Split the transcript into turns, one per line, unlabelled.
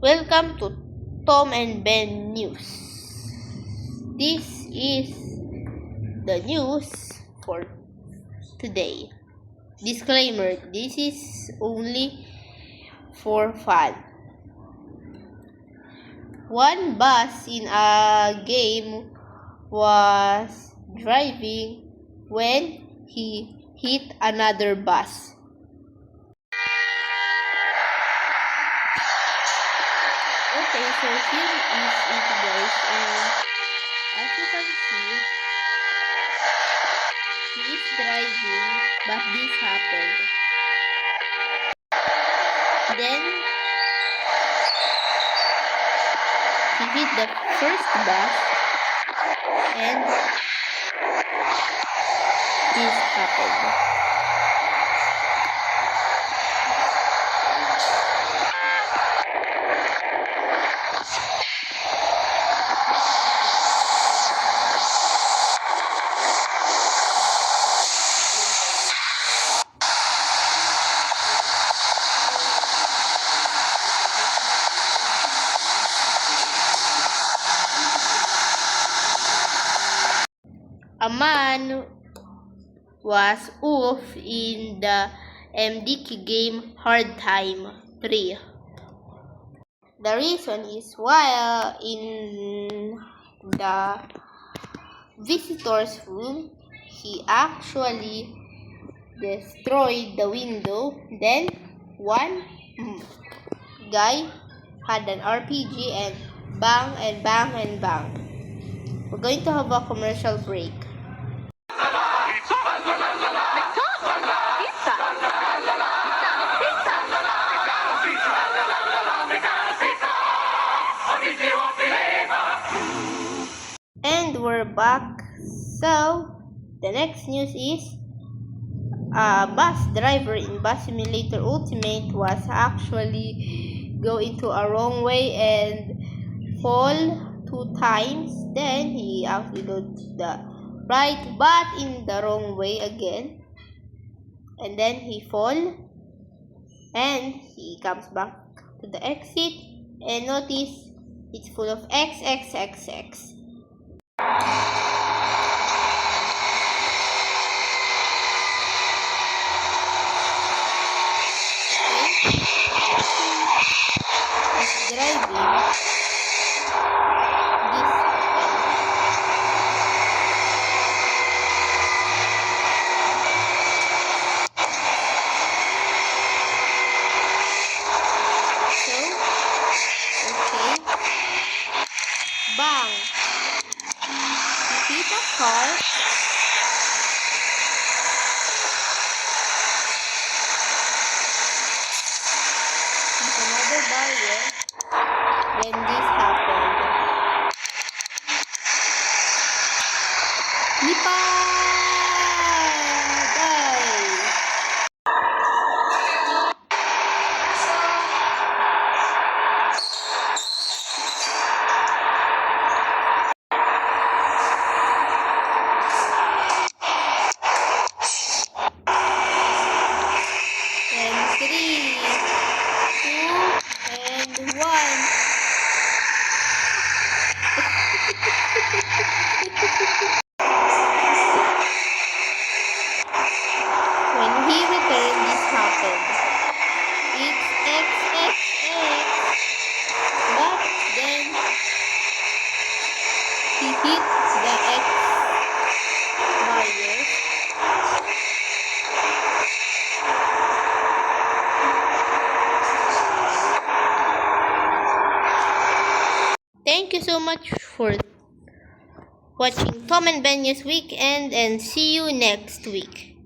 Welcome to Tom and Ben News. This is the news for today. Disclaimer, this is only for fun. One bus in a game was driving when he hit another bus. Okay, so here is it, guys, and as you can see, he is driving, but this happened. Then he hit the first bus, and this happened. A man was off in the MDK game Hard Time 3. The reason is while in the visitor's room, he actually destroyed the window. Then one guy had an RPG and bang and bang and bang. We're going to have a commercial break. And we're back. So the next news is a bus driver in Bus Simulator Ultimate was actually go into a wrong way and fall 2 times. Then he actually go to the right but in the wrong way again, and then he fall and he comes back to the exit and notice it's full of XXXX. He's driving. This happened. So, okay. Bang! He hit a car. There's another barrier. Then this happened. Lipad! And 3, 2, and 1. When he returned, this happened. It's XXX, but then he hit the X barrier. Thank you so much for watching Tom and Ben News Weekend, and see you next week.